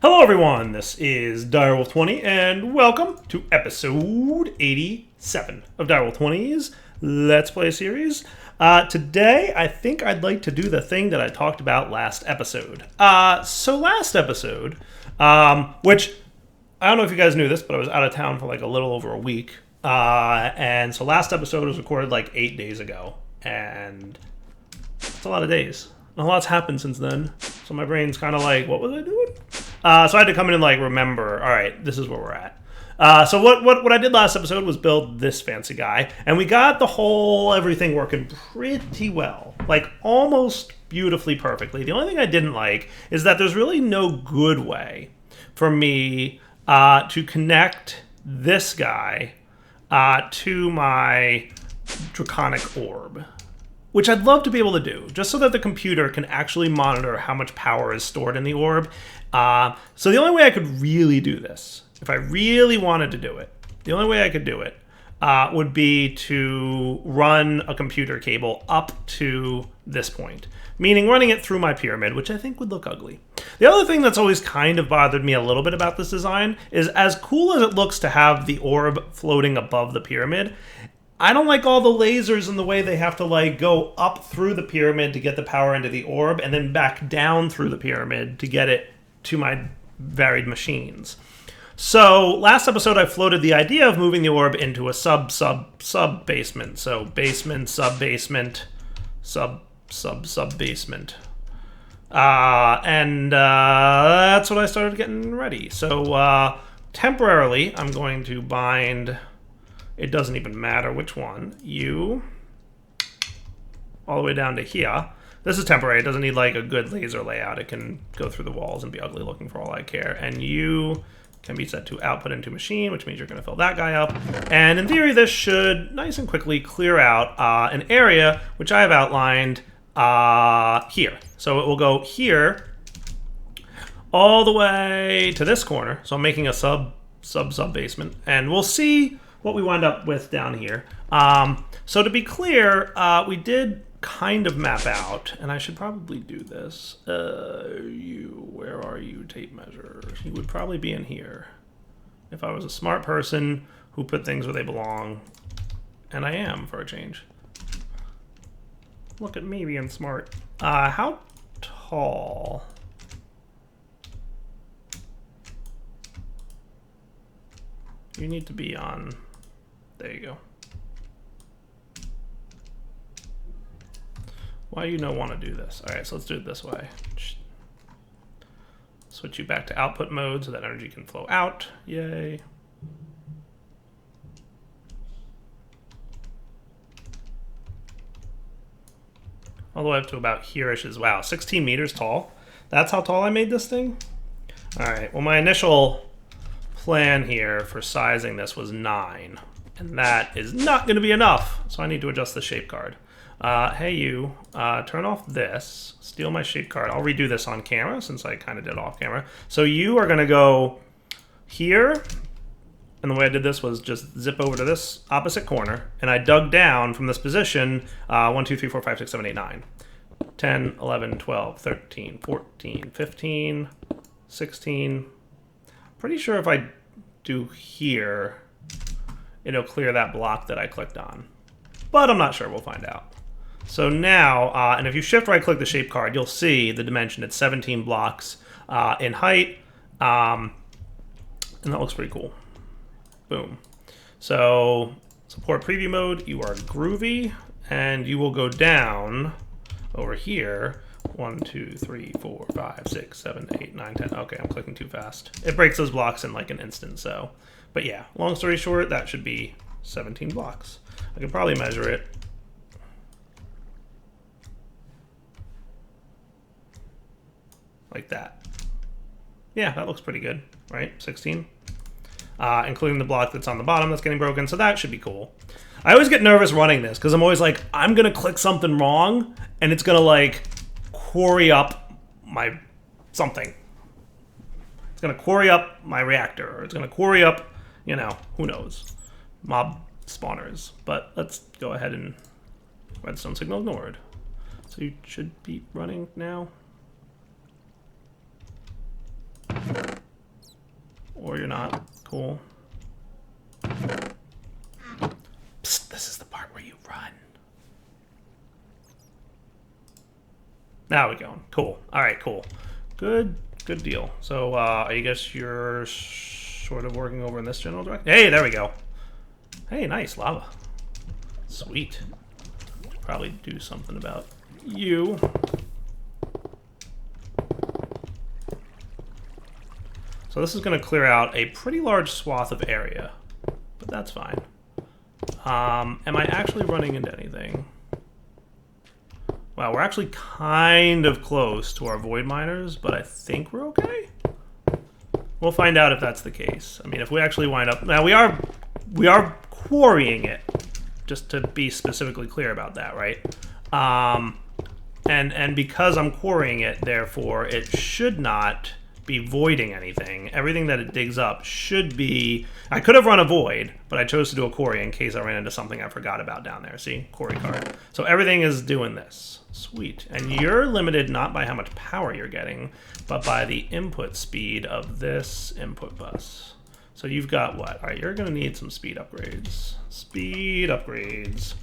Hello everyone, this is Direwolf20 and welcome to episode 87 of Direwolf20's Let's Play series. Today I think I'd like to do the thing that I talked about last episode. So last episode, which I don't know if you guys knew this, but I was out of town for like a little over a week. And so last episode was recorded like 8 days ago, and it's a lot of days. And a lot's happened since then, so my brain's kind of like, what was I doing? So I had to come in and like remember, all right, this is where we're at. So what I did last episode was build this fancy guy, and we got the whole everything working pretty well, like almost beautifully perfectly. The only thing I didn't like is that there's really no good way for me to connect this guy to my draconic orb, which I'd love to be able to do, just so that the computer can actually monitor how much power is stored in the orb. So the only way I could really do this, if I really wanted to do it, the only way I could do it would be to run a computer cable up to this point, meaning running it through my pyramid, which I think would look ugly. The other thing that's always kind of bothered me a little bit about this design is, as cool as it looks to have the orb floating above the pyramid, I don't like all the lasers and the way they have to like go up through the pyramid to get the power into the orb and then back down through the pyramid to get it to my varied machines. So last episode I floated the idea of moving the orb into a sub basement. So basement, sub basement, sub basement. And that's what I started getting ready. So temporarily I'm going to bind, it doesn't even matter which one, you all the way down to here. This is temporary. It doesn't need like a good laser layout. It can go through the walls and be ugly looking for all I care. And you can be set to output into machine, which means you're going to fill that guy up. And in theory, this should nice and quickly clear out an area which I have outlined here. So it will go here all the way to this corner. So I'm making a sub basement, and we'll see what we wind up with down here. So to be clear, we did kind of map out, and I should probably do this. Where are you, tape measure? You would probably be in here if I was a smart person who put things where they belong, and I am for a change. Look at me being smart. How tall? You need to be on, there you go. Why do you not want to do this? All right, so let's do it this way. Switch you back to output mode so that energy can flow out. Yay. All the way up to about here-ish is, wow, 16 meters tall. That's how tall I made this thing? All right, well, my initial plan here for sizing this was 9, and that is not going to be enough, so I need to adjust the shape card. Hey you, turn off this, steal my shape card. I'll redo this on camera since I kind of did off camera. So you are going to go here, and the way I did this was just zip over to this opposite corner, and I dug down from this position 1, 2, 3, 4, 5, 6, 7, 8, 9, 10, 11, 12, 13, 14, 15, 16. Pretty sure if I do here, it'll clear that block that I clicked on, but I'm not sure. We'll find out. So now, and if you shift right click the shape card, you'll see the dimension. It's 17 blocks in height, and that looks pretty cool. Boom. So support preview mode, you are groovy, and you will go down over here. 1, 2, 3, 4, 5, 6, 7, 8, 9, 10. Okay, I'm clicking too fast. It breaks those blocks in like an instant, so. But yeah, long story short, that should be 17 blocks. I could probably measure it. Like that. Yeah, that looks pretty good, right? 16. Including the block that's on the bottom that's getting broken, so that should be cool. I always get nervous running this, because I'm always like, I'm going to click something wrong, and it's going to like quarry up my something. It's going to quarry up my reactor, or it's going to quarry up, you know, who knows, mob spawners. But let's go ahead and redstone signal ignored. So you should be running now. Or you're not. Cool. Psst, this is the part where you run. Now we're going. Cool. All right, cool. Good deal. So I guess you're sort of working over in this general direction. Hey, there we go. Hey, nice lava. Sweet. Probably do something about you. So this is going to clear out a pretty large swath of area, but that's fine. Am I actually running into anything? Wow, we're actually kind of close to our void miners, but I think we're okay. We'll find out if that's the case. I mean, if we actually wind up... Now, we are quarrying it, just to be specifically clear about that, right? And because I'm quarrying it, therefore, it should not be voiding anything. Everything that it digs up should be... I could have run a void, but I chose to do a quarry in case I ran into something I forgot about down there. See? Quarry card. So everything is doing this. Sweet. And you're limited not by how much power you're getting, but by the input speed of this input bus. So you've got what? All right, you're going to need some speed upgrades. Speed upgrades.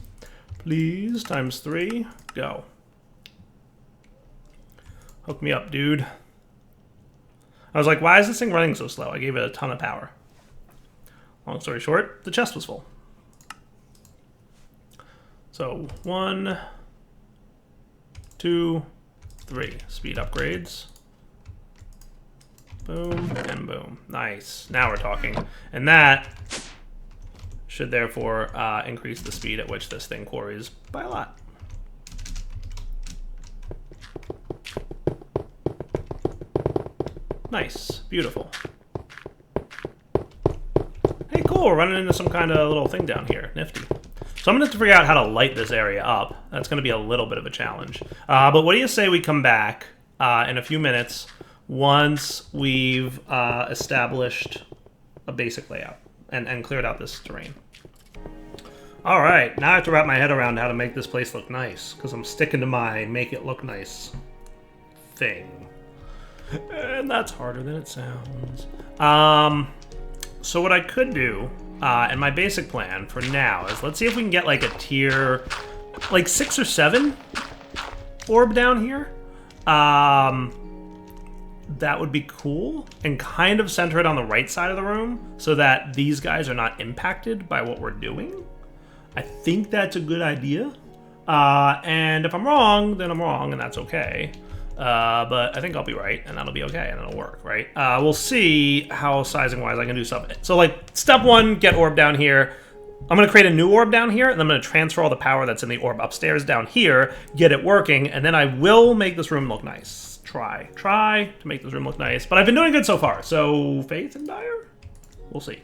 Please, times 3. Go. Hook me up, dude. I was like, why is this thing running so slow? I gave it a ton of power. Long story short, the chest was full. So 1, 2, 3. Speed upgrades. Boom and boom. Nice. Now we're talking. And that should therefore increase the speed at which this thing quarries by a lot. Nice. Beautiful. Hey, cool. We're running into some kind of little thing down here. Nifty. So I'm going to have to figure out how to light this area up. That's going to be a little bit of a challenge. But what do you say we come back in a few minutes once we've established a basic layout and cleared out this terrain? All right. Now I have to wrap my head around how to make this place look nice, because I'm sticking to my make it look nice thing. And that's harder than it sounds. So what I could do, and my basic plan for now is, let's see if we can get like a tier, like 6 or 7 orb down here. That would be cool, and kind of center it on the right side of the room so that these guys are not impacted by what we're doing. I think that's a good idea. And if I'm wrong, then I'm wrong, and that's okay. But I think I'll be right, and that'll be okay, and it'll work, right? We'll see how sizing-wise I can do something. So, like, step 1, get orb down here. I'm going to create a new orb down here, and I'm going to transfer all the power that's in the orb upstairs down here, get it working, and then I will make this room look nice. Try to make this room look nice. But I've been doing good so far, so faith in Dire? We'll see.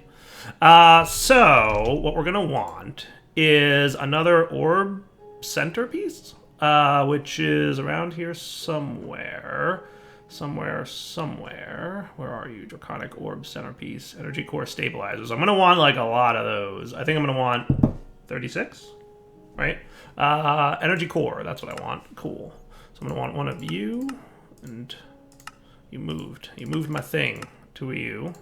So, what we're going to want is another orb centerpiece. Which is around here somewhere. Somewhere. Where are you? Draconic Orb Centerpiece. Energy Core Stabilizers. I'm going to want, like, a lot of those. I think I'm going to want 36, right? Energy Core. That's what I want. Cool. So I'm going to want one of you. And you moved. You moved my thing to a you.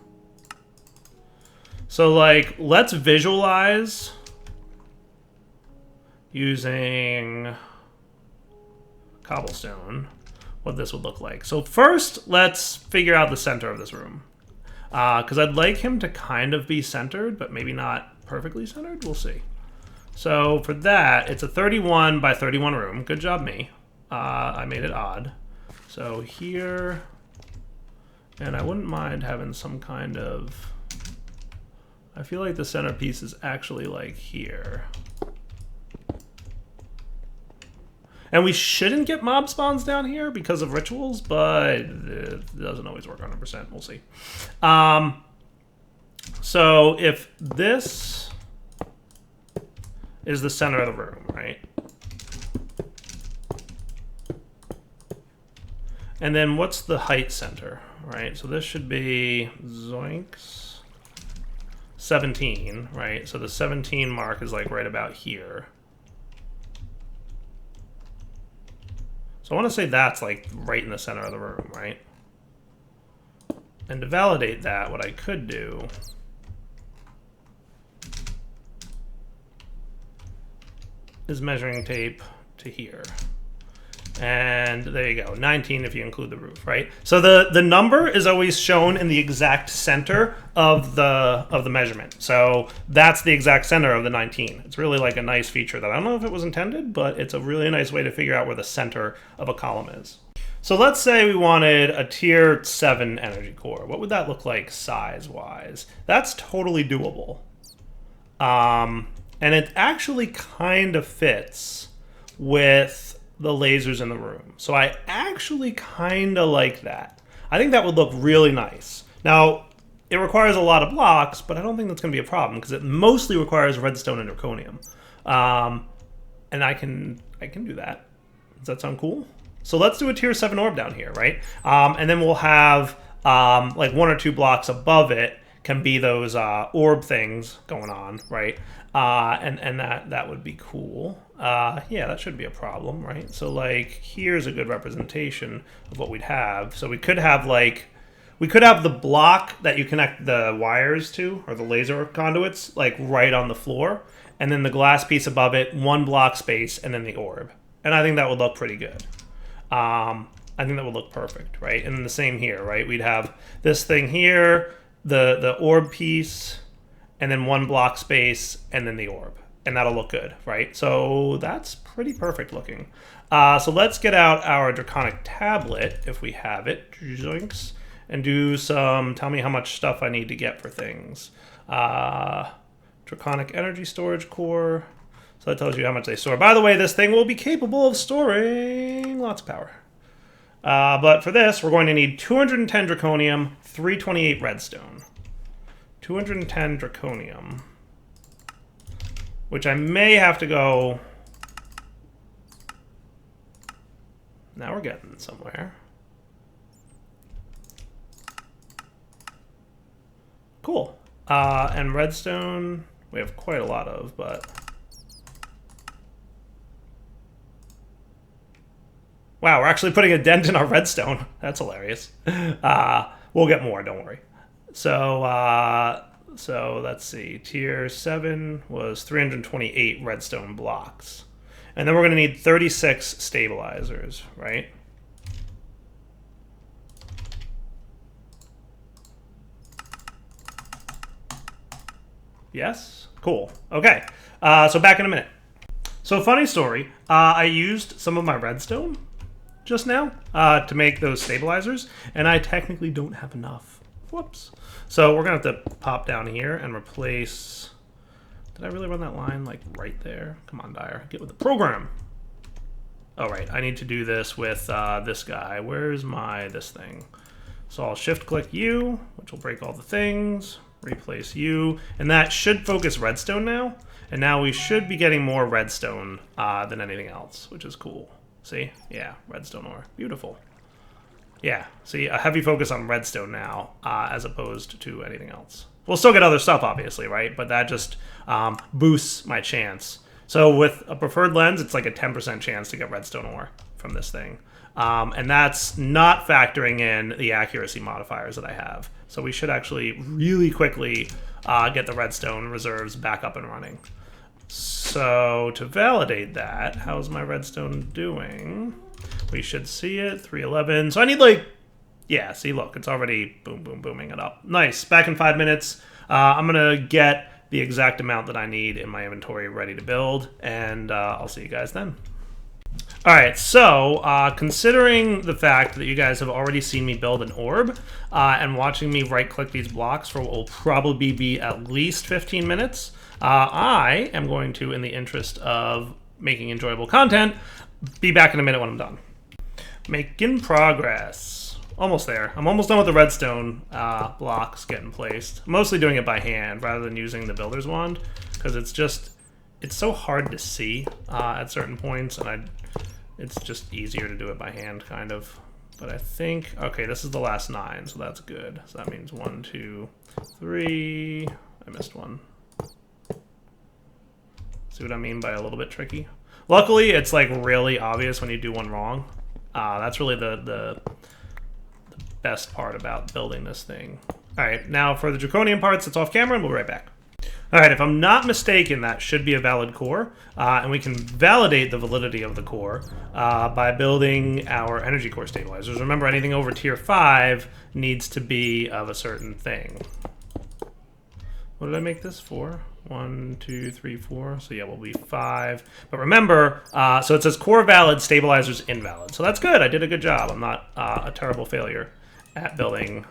So, like, let's visualize using cobblestone what this would look like. So first, let's figure out the center of this room. Because I'd like him to kind of be centered, but maybe not perfectly centered. We'll see. So for that, it's a 31 by 31 room. Good job, me. I made it odd. So here, and I wouldn't mind having some kind of... I feel like the centerpiece is actually like here. And we shouldn't get mob spawns down here because of rituals, but it doesn't always work 100%. We'll see. So if this is the center of the room, right? And then what's the height center, right? So this should be zoinks 17, right? So the 17 mark is like right about here. So I want to say that's like right in the center of the room, right? And to validate that, what I could do is measuring tape to here. And there you go, 19 if you include the roof, right? So the number is always shown in the exact center of the measurement. So that's the exact center of the 19. It's really like a nice feature that I don't know if it was intended, but it's a really nice way to figure out where the center of a column is. So let's say we wanted a tier 7 energy core. What would that look like size-wise? That's totally doable. And it actually kind of fits with the lasers in the room. So I actually kind of like that. I think that would look really nice. Now, it requires a lot of blocks, but I don't think that's going to be a problem because it mostly requires redstone and zirconium. And I can do that. Does that sound cool? So let's do a tier 7 orb down here, right? And then we'll have like 1 or 2 blocks above it can be those orb things going on, right? And that would be cool. Yeah, that shouldn't be a problem, right? So like here's a good representation of what we'd have. So we could have the block that you connect the wires to, or the laser conduits, like right on the floor, and then the glass piece above it, 1 block space, and then the orb. And I think that would look pretty good. I think that would look perfect, right? And then the same here, right? We'd have this thing here, the orb piece, and then 1 block space, and then the orb. And that'll look good, right? So that's pretty perfect looking. So let's get out our Draconic tablet, if we have it, Zoinks, and do some, tell me how much stuff I need to get for things. Draconic energy storage core. So that tells you how much they store. By the way, this thing will be capable of storing lots of power. But for this, we're going to need 210 draconium, 328 redstone. 210 draconium, which I may have to go. Now we're getting somewhere. Cool. And redstone, we have quite a lot of, but wow, we're actually putting a dent in our redstone. That's hilarious. We'll get more, don't worry. So let's see. Tier 7 was 328 redstone blocks. And then we're going to need 36 stabilizers, right? Yes? Cool. Okay. So back in a minute. So funny story. I used some of my redstone just now to make those stabilizers, and I technically don't have enough. Whoops. So we're going to have to pop down here and replace... Did I really run that line like right there? Come on, Dyer. Get with the program. All right. I need to do this with this guy. Where's this thing? So I'll shift-click you, which will break all the things. Replace you. And that should focus redstone now. And now we should be getting more redstone than anything else, which is cool. See? Yeah, redstone ore. Beautiful. Yeah, see, a heavy focus on redstone now, as opposed to anything else. We'll still get other stuff, obviously, right? But that just boosts my chance. So with a preferred lens, it's like a 10% chance to get redstone ore from this thing. And that's not factoring in the accuracy modifiers that I have. So we should actually really quickly get the redstone reserves back up and running. So to validate that, how's my redstone doing? We should see it, 311. So I need like, yeah, see, look, it's already boom, boom, booming it up. Nice, back in 5 minutes. I'm gonna get the exact amount that I need in my inventory ready to build, and I'll see you guys then. All right, so considering the fact that you guys have already seen me build an orb and watching me right-click these blocks for what will probably be at least 15 minutes, I am going to, in the interest of making enjoyable content, be back in a minute when I'm done. Making progress. Almost there. I'm almost done with the redstone blocks getting placed. I'm mostly doing it by hand rather than using the builder's wand because it's so hard to see at certain points, and it's just easier to do it by hand, kind of. But I think, okay, this is the last 9, so that's good. So that means 1, 2, 3. I missed one. See what I mean by a little bit tricky? Luckily, it's like really obvious when you do one wrong. That's really the best part about building this thing. All right, now for the draconian parts, it's off camera, and we'll be right back. All right, if I'm not mistaken, that should be a valid core, and we can validate the validity of the core by building our energy core stabilizers. Remember, anything over tier 5 needs to be of a certain thing. What did I make this for? 1, 2, 3, 4. So yeah, we'll be 5. But remember, so it says core valid, stabilizers invalid. So that's good. I did a good job. I'm not a terrible failure at building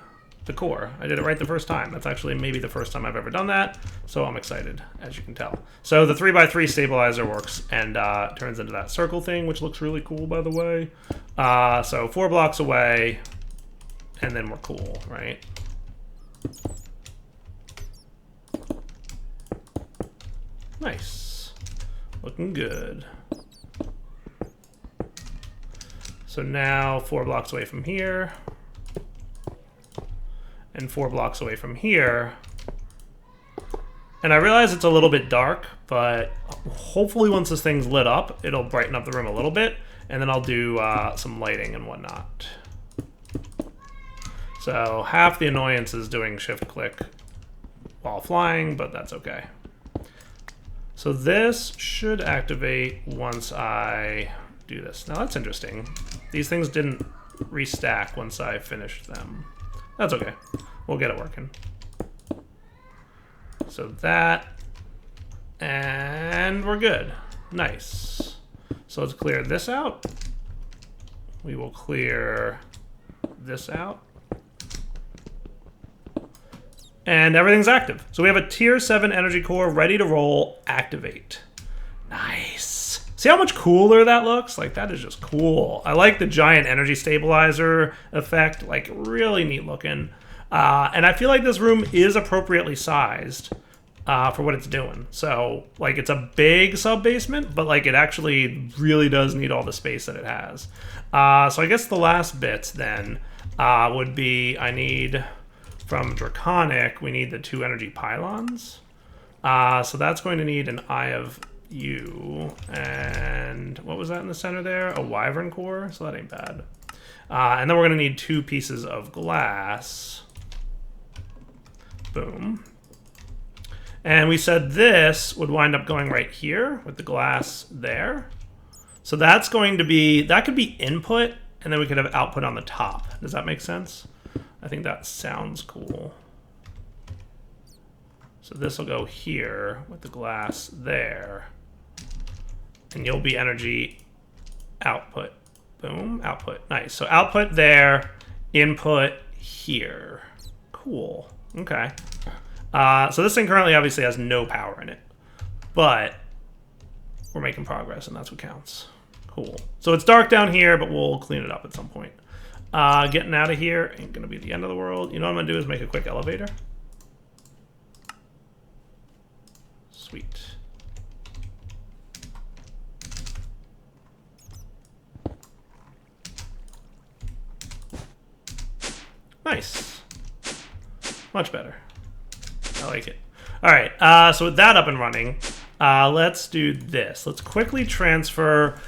the core. I did it right the first time. That's actually maybe the first time I've ever done that. So I'm excited, as you can tell. So the 3x3 stabilizer works and turns into that circle thing, which looks really cool, by the way. So 4 blocks away, and then we're cool, right? Nice. Looking good. So now 4 blocks away from here. And 4 blocks away from here. And I realize it's a little bit dark, but hopefully once this thing's lit up, it'll brighten up the room a little bit. And then I'll do some lighting and whatnot. So half the annoyance is doing shift click while flying, but that's okay. So this should activate once I do this. Now that's interesting. These things didn't restack once I finished them. That's okay. We'll get it working. So that, and we're good. Nice. So let's clear this out. We will clear this out. And everything's active. So we have a tier 7 energy core ready to roll, activate. Nice. See how much cooler that looks? Like, that is just cool. I like the giant energy stabilizer effect, like really neat looking. And I feel like this room is appropriately sized for what it's doing. So like it's a big sub basement, but like it actually really does need all the space that it has. So I guess the last bits then would be I need from Draconic, we need the 2 energy pylons. So that's going to need an Eye of U, and what was that in the center there? A wyvern core, so that ain't bad. And then we're gonna need 2 pieces of glass. Boom. And we said this would wind up going right here with the glass there. So that's going to be, that could be input, and then we could have output on the top. Does that make sense? I think that sounds cool. So this will go here with the glass there. And you'll be energy output. Boom, output. Nice. So output there, input here. Cool. Okay. So this thing currently obviously has no power in it. But we're making progress, and that's what counts. Cool. So it's dark down here, but we'll clean it up at some point. Getting out of here ain't going to be the end of the world. You know what I'm going to do is make a quick elevator. Sweet. Nice. Much better. I like it. All right, so with that up and running, let's do this. Let's quickly transfer.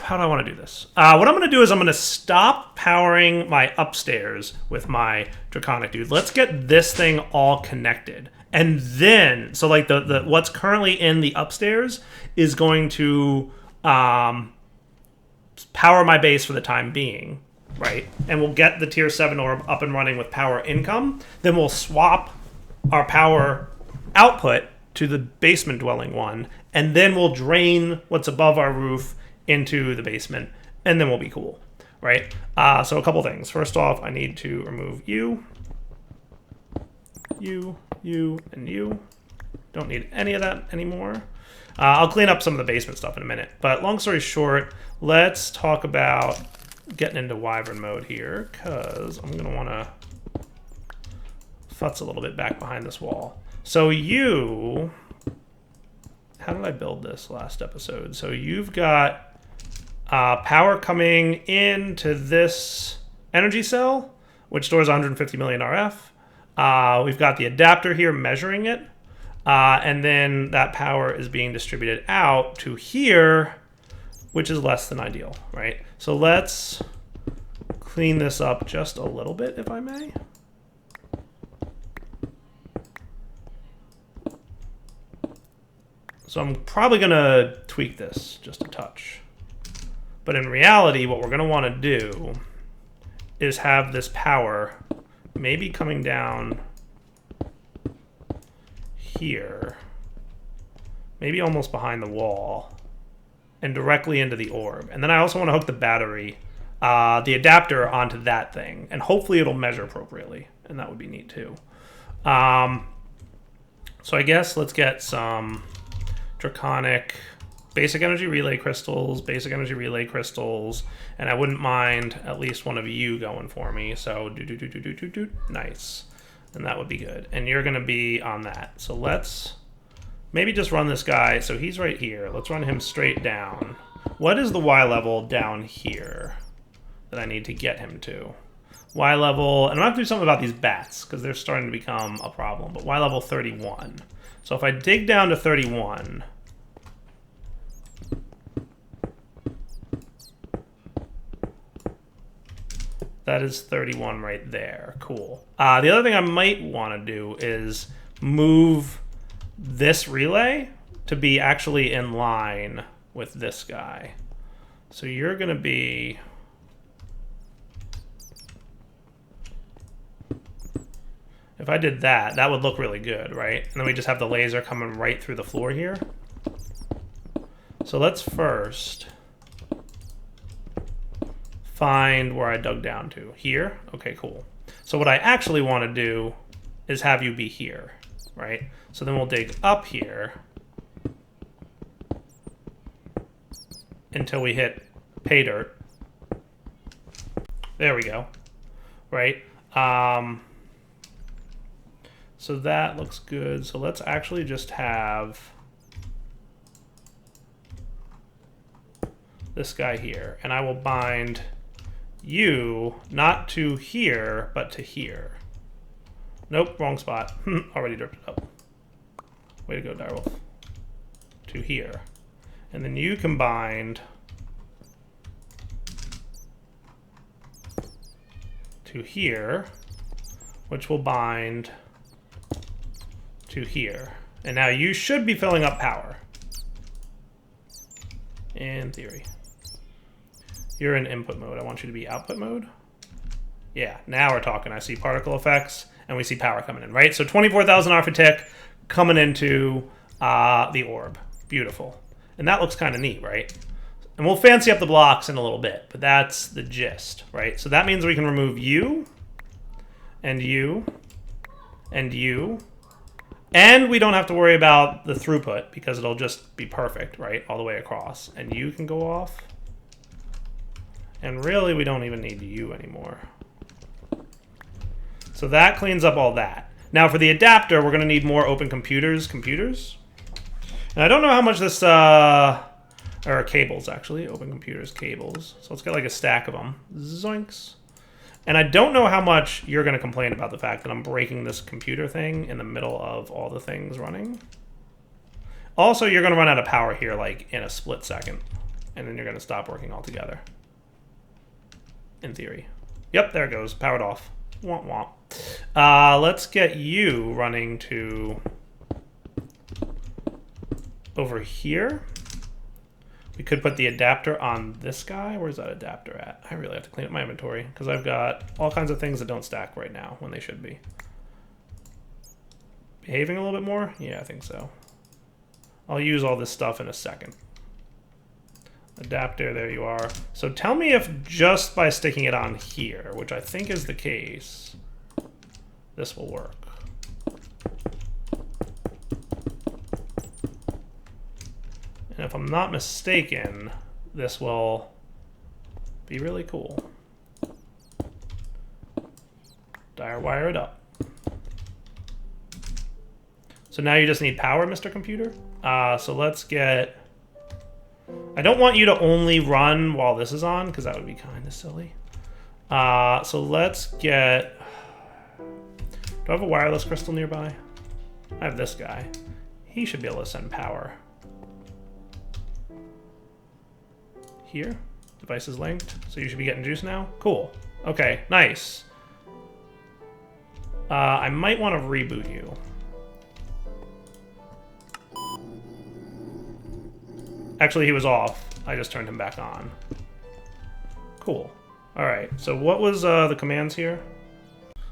How do I want to do this? What I'm going to do is I'm going to stop powering my upstairs with my Draconic dude. Let's get this thing all connected. And then, so like the what's currently in the upstairs is going to power my base for the time being, right? And we'll get the tier 7 orb up and running with power income. Then we'll swap our power output to the basement dwelling one. And then we'll drain what's above our roof into the basement. And then we'll be cool, right? So a couple things. First off, I need to remove you, and you. Don't need any of that anymore. I'll clean up some of the basement stuff in a minute. But long story short, let's talk about getting into wyvern mode here, because I'm going to want to futz a little bit back behind this wall. So you... How did I build this last episode? So you've got power coming into this energy cell, which stores 150 million RF. We've got the adapter here measuring it. And then that power is being distributed out to here, which is less than ideal, right? So let's clean this up just a little bit, if I may. So I'm probably going to tweak this just a touch. But in reality, what we're going to want to do is have this power maybe coming down here, maybe almost behind the wall, and directly into the orb. And then I also want to hook the battery, the adapter onto that thing, and hopefully it'll measure appropriately, and that would be neat too. So I guess let's get some draconic basic energy relay crystals, and I wouldn't mind at least one of you going for me. So nice, and that would be good. And you're going to be on that. So let's maybe just run this guy. So he's right here. Let's run him straight down. What is the Y level down here that I need to get him to? Y level, and I'm going to have to do something about these bats because they're starting to become a problem, but Y level 31. So if I dig down to 31, that is 31 right there. Cool. The other thing I might want to do is move this relay to be actually in line with this guy. So you're going to be... If I did that, that would look really good, right? And then we just have the laser coming right through the floor here. So let's first find where I dug down to. Here? Okay, cool. So what I actually want to do is have you be here, right? So then we'll dig up here until we hit pay dirt. There we go, right? So that looks good. So let's actually just have this guy here, and I will bind you not to here, but to here. Nope, wrong spot. Already derped it up. Way to go, Direwolf. To here. And then you combined to here, which will bind to here. And now you should be filling up power. In theory. You're in input mode. I want you to be output mode. Yeah, now we're talking. I see particle effects, and we see power coming in, right? So 24,000 R per tick coming into the orb. Beautiful. And that looks kind of neat, right? And we'll fancy up the blocks in a little bit, but that's the gist, right? So that means we can remove you, and you, and you, and we don't have to worry about the throughput because it'll just be perfect, right? All the way across. And you can go off. And really, we don't even need you anymore. So that cleans up all that. Now for the adapter, we're going to need more open computers. And I don't know how much this, or cables actually, open computers, cables. So let's get like a stack of them. Zoinks. And I don't know how much you're going to complain about the fact that I'm breaking this computer thing in the middle of all the things running. Also, you're going to run out of power here like in a split second. And then you're going to stop working altogether. In theory. Yep, there it goes. Powered off. Womp womp. Let's get you running to over here. We could put the adapter on this guy. Where's that adapter at? I really have to clean up my inventory because I've got all kinds of things that don't stack right now when they should be. Behaving a little bit more? Yeah, I think so. I'll use all this stuff in a second. Adapter, there you are. So tell me if just by sticking it on here, which I think is the case, this will work. And if I'm not mistaken, this will be really cool. Dire wire it up. So now you just need power, Mr. Computer. So let's get... I don't want you to only run while this is on, because that would be kind of silly. So let's get... Do I have a wireless crystal nearby? I have this guy. He should be able to send power. Here. Device is linked. So you should be getting juice now. Cool. Okay, nice. I might want to reboot you. Actually, he was off. I just turned him back on. Cool. Alright, so what was the commands here?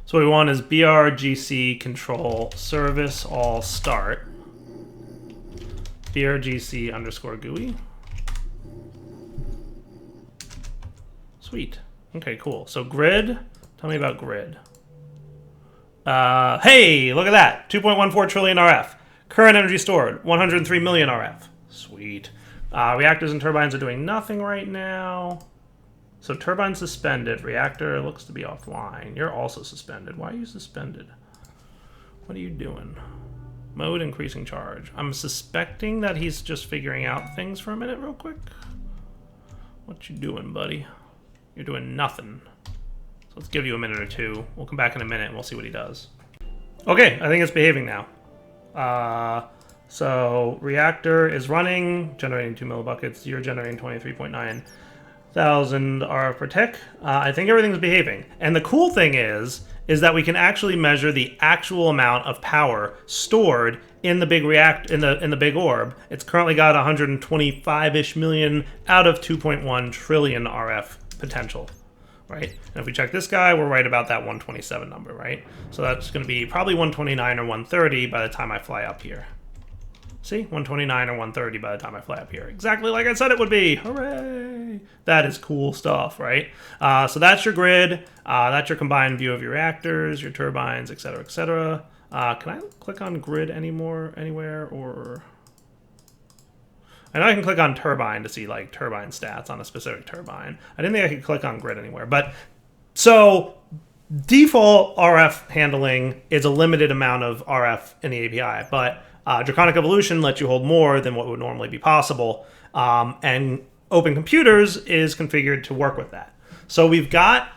So what we want is brgc control service all start. brgc underscore GUI. Sweet. Okay, cool. So grid, tell me about grid. Hey, look at that. 2.14 trillion RF. Current energy stored, 103 million RF. Sweet. Reactors and turbines are doing nothing right now. So turbine suspended. Reactor looks to be offline. You're also suspended. Why are you suspended? What are you doing? Mode increasing charge. I'm suspecting that he's just figuring out things for a minute real quick. What you doing, buddy? You're doing nothing. So let's give you a minute or two. We'll come back in a minute and we'll see what he does. Okay, I think it's behaving now. So reactor is running, generating 2 millibuckets. You're generating 23.9 thousand RF per tick. I think everything's behaving. And the cool thing is that we can actually measure the actual amount of power stored in the big in the big orb. It's currently got 125-ish million out of 2.1 trillion RF potential, right? And if we check this guy, we're right about that 127 number, right? So that's going to be probably 129 or 130 by the time I fly up here. See, 129 or 130 by the time I fly up here. Exactly like I said it would be. Hooray! That is cool stuff, right? So that's your grid. That's your combined view of your reactors, your turbines, etc., etc. Can I click on grid anywhere, or... I know I can click on turbine to see like turbine stats on a specific turbine. I didn't think I could click on grid anywhere. But so default RF handling is a limited amount of RF in the API, but Draconic Evolution lets you hold more than what would normally be possible, and Open Computers is configured to work with that. So we've got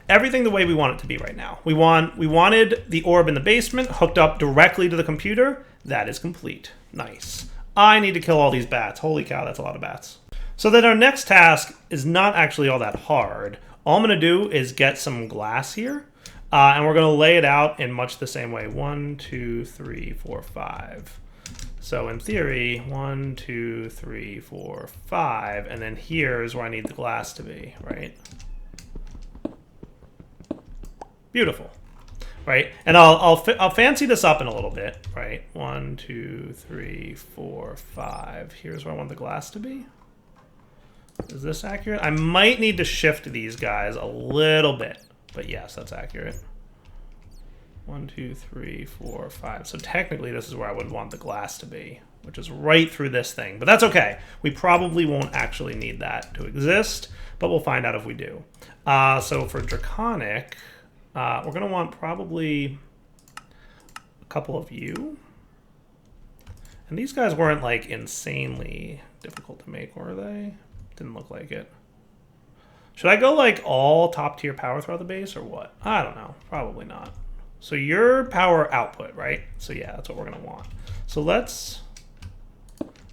everything the way we want it to be right now. We wanted the orb in the basement hooked up directly to the computer. That is complete. Nice. I need to kill all these bats. Holy cow, that's a lot of bats. So then our next task is not actually all that hard. All I'm going to do is get some glass here. And we're going to lay it out in much the same way. 1, 2, 3, 4, 5. So in theory, 1, 2, 3, 4, 5. And then here's where I need the glass to be, right? Beautiful, right? And I'll fancy this up in a little bit, right? 1, 2, 3, 4, 5. Here's where I want the glass to be. Is this accurate? I might need to shift these guys a little bit. But yes, that's accurate. 1, 2, 3, 4, 5. So technically this is where I would want the glass to be, which is right through this thing. But that's okay. We probably won't actually need that to exist, but we'll find out if we do. So for Draconic, we're going to want probably a couple of you. And these guys weren't like insanely difficult to make, were they? Didn't look like it. Should I go like all top tier power throughout the base or what? I don't know. Probably not. So your power output, right? So yeah, that's what we're going to want. So let's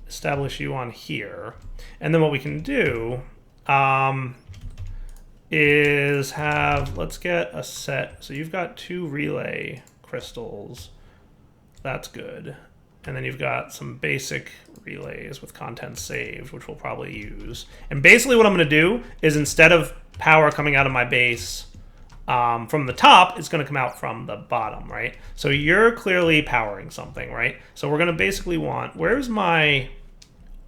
establish you on here. And then what we can do is let's get a set. So you've got 2 relay crystals. That's good. And then you've got some basic relays with content saved, which we'll probably use. And basically what I'm going to do is instead of power coming out of my base from the top, it's going to come out from the bottom, right? So you're clearly powering something, right? So we're going to basically want, where's my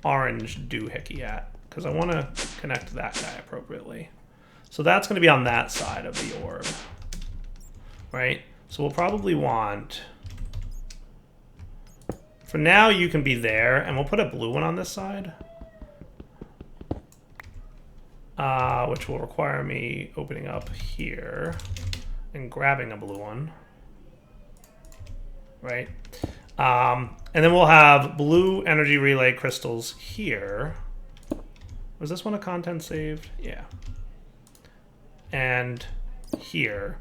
orange doohickey at? Because I want to connect that guy appropriately. So that's going to be on that side of the orb, right? So we'll probably want... For now, you can be there, and we'll put a blue one on this side, which will require me opening up here and grabbing a blue one, right? And then we'll have blue energy relay crystals here. Was this one a content saved? Yeah. And here.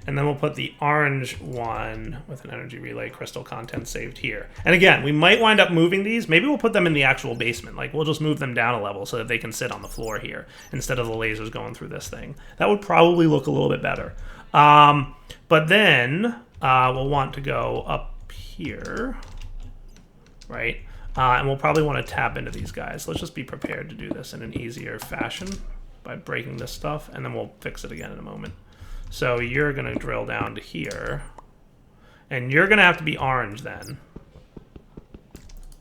And then we'll put the orange one with an energy relay crystal content saved here. And again, we might wind up moving these. Maybe we'll put them in the actual basement. Like, we'll just move them down a level so that they can sit on the floor here instead of the lasers going through this thing. That would probably look a little bit better. But then we'll want to go up here, right? And we'll probably want to tap into these guys. Let's just be prepared to do this in an easier fashion by breaking this stuff, and then we'll fix it again in a moment. So you're going to drill down to here, and you're going to have to be orange then.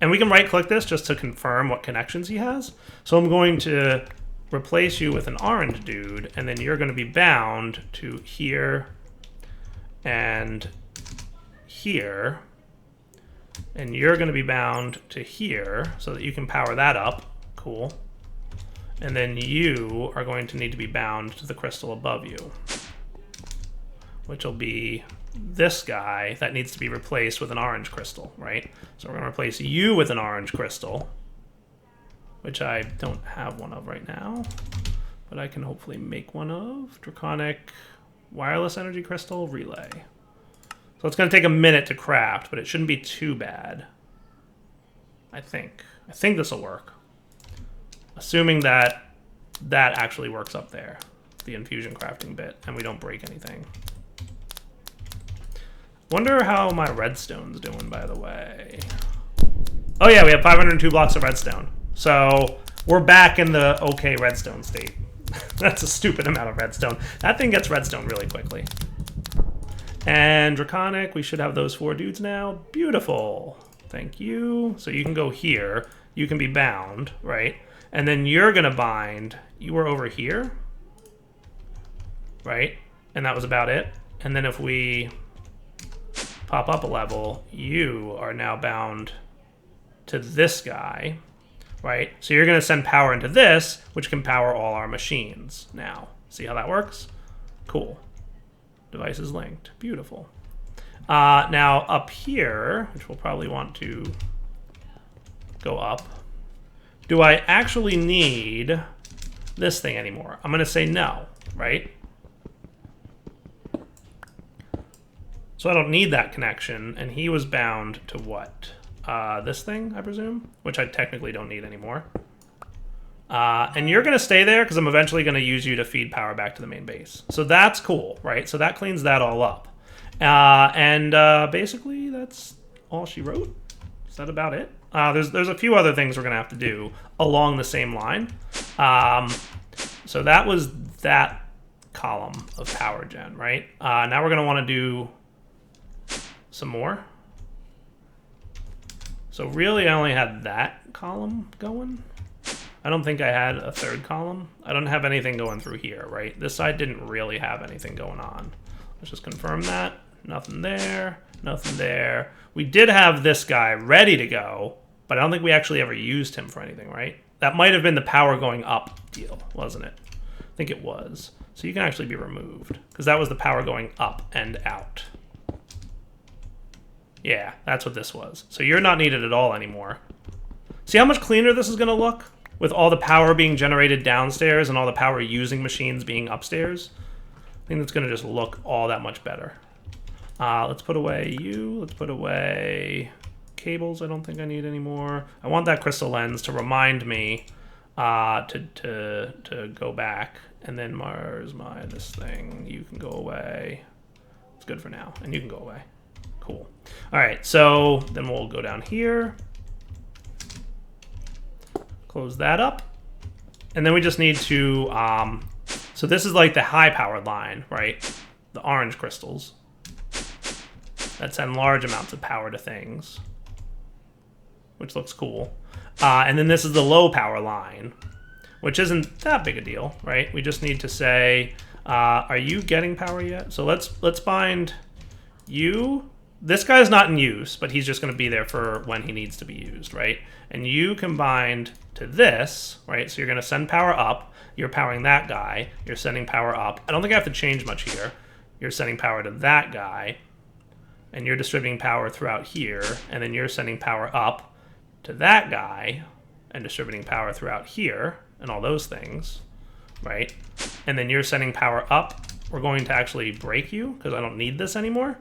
And we can right-click this just to confirm what connections he has. So I'm going to replace you with an orange dude, and then you're going to be bound to here and here. And you're going to be bound to here so that you can power that up. Cool. And then you are going to need to be bound to the crystal above you, which will be this guy that needs to be replaced with an orange crystal, right? So we're going to replace you with an orange crystal, which I don't have one of right now, but I can hopefully make one of. Draconic wireless energy crystal relay. So it's going to take a minute to craft, but it shouldn't be too bad. I think this will work. Assuming that that actually works up there, the infusion crafting bit, and we don't break anything. Wonder how my redstone's doing, by the way. Oh yeah, we have 502 blocks of redstone. So we're back in the okay redstone state. That's a stupid amount of redstone. That thing gets redstone really quickly. And Draconic, we should have those 4 dudes now. Beautiful. Thank you. So you can go here. You can be bound, right? And then you're going to bind. You were over here, right? And that was about it. And then if we pop up a level, you are now bound to this guy, right? So you're going to send power into this, which can power all our machines now. See how that works? Cool. Device is linked. Beautiful. Now up here, which we'll probably want to go up, do I actually need this thing anymore? I'm going to say no, right? So I don't need that connection, and he was bound to what? This thing, I presume, which I technically don't need anymore. And you're going to stay there because I'm eventually going to use you to feed power back to the main base. So that's cool, right? So that cleans that all up. Basically, that's all she wrote. Is that about it? There's a few other things we're going to have to do along the same line. So that was that column of power gen, right? Now we're going to want to do some more. So really, I only had that column going. I don't think I had a third column. I don't have anything going through here, right? This side didn't really have anything going on. Let's just confirm that. Nothing there, nothing there. We did have this guy ready to go, but I don't think we actually ever used him for anything, right? That might have been the power going up deal, wasn't it? I think it was. So you can actually be removed, because that was the power going up and out. Yeah, that's what this was. So you're not needed at all anymore. See how much cleaner this is going to look? With all the power being generated downstairs and all the power using machines being upstairs? I think that's going to just look all that much better. Let's put away you. Let's put away cables. I don't think I need anymore. I want that crystal lens to remind me to go back. And then this thing. You can go away. It's good for now. And you can go away. Cool. All right, so then we'll go down here. Close that up. And then we just need to, so this is like the high powered line, right? The orange crystals that send large amounts of power to things, which looks cool. And then this is the low power line, which isn't that big a deal, right? We just need to say, are you getting power yet? So let's bind you. This guy's not in use, but he's just going to be there for when he needs to be used, right? And you combined to this, right? So you're going to send power up. You're powering that guy. You're sending power up. I don't think I have to change much here. You're sending power to that guy. And you're distributing power throughout here. And then you're sending power up to that guy and distributing power throughout here and all those things, right? And then you're sending power up we're going to actually break you because I don't need this anymore.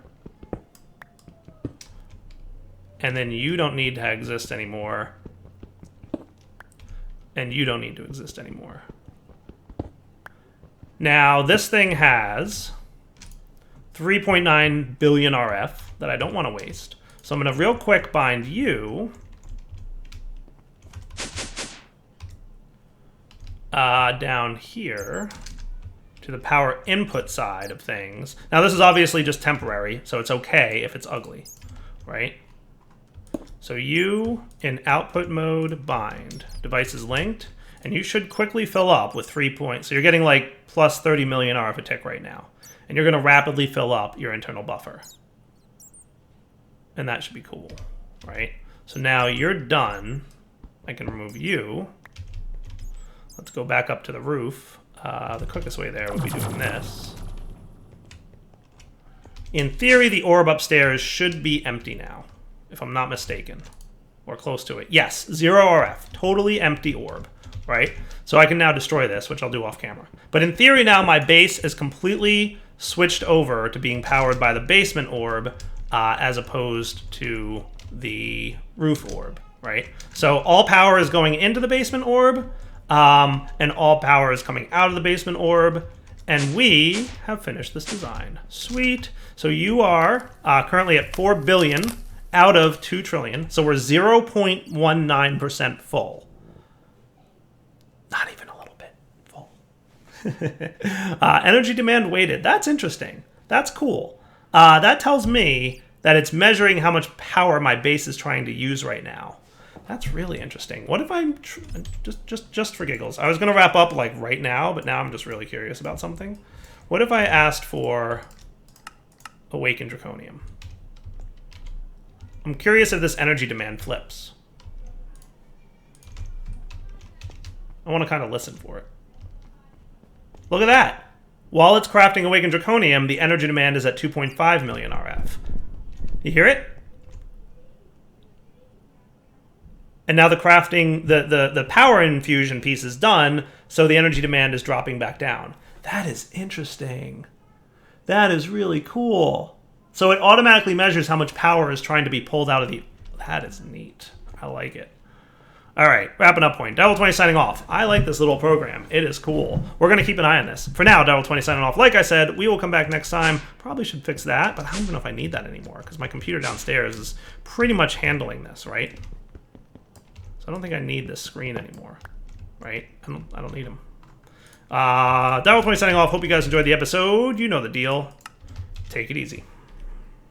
And then you don't need to exist anymore. And you don't need to exist anymore. Now, this thing has 3.9 billion RF that I don't want to waste. So I'm going to real quick bind you down here to the power input side of things. Now, this is obviously just temporary, so it's okay if it's ugly, right? So you in output mode bind. Device is linked, and you should quickly fill up with 3 points. So you're getting like plus 30 million RF a tick right now. And you're going to rapidly fill up your internal buffer. And that should be cool, right? So now you're done. I can remove you. Let's go back up to the roof. The quickest way there would be doing this. In theory, the orb upstairs should be empty now, if I'm not mistaken, or close to it. Yes, 0 RF, totally empty orb, right? So I can now destroy this, which I'll do off camera. But in theory now, my base is completely switched over to being powered by the basement orb as opposed to the roof orb, right? So all power is going into the basement orb, and all power is coming out of the basement orb, and we have finished this design. Sweet. So you are currently at 4 billion out of 2 trillion, so we're 0.19% full. Not even a little bit full. Energy demand weighted. That's interesting. That's cool. That tells me that it's measuring how much power my base is trying to use right now. That's really interesting. What if I'm just for giggles? I was going to wrap up like right now, but now I'm just really curious about something. What if I asked for Awakened Draconium? I'm curious if this energy demand flips. I want to kind of listen for it. Look at that. While it's crafting Awakened Draconium, the energy demand is at 2.5 million RF. You hear it? And now the crafting, the power infusion piece is done, so the energy demand is dropping back down. That is interesting. That is really cool. So it automatically measures how much power is trying to be pulled out of the... That is neat. I like it. All right, wrapping up point. Devil 20 signing off. I like this little program. It is cool. We're going to keep an eye on this. For now, Devil 20 signing off. Like I said, we will come back next time. Probably should fix that, but I don't even know if I need that anymore because my computer downstairs is pretty much handling this, right? So I don't think I need this screen anymore, right? I don't need them. Devil 20 signing off. Hope you guys enjoyed the episode. You know the deal. Take it easy.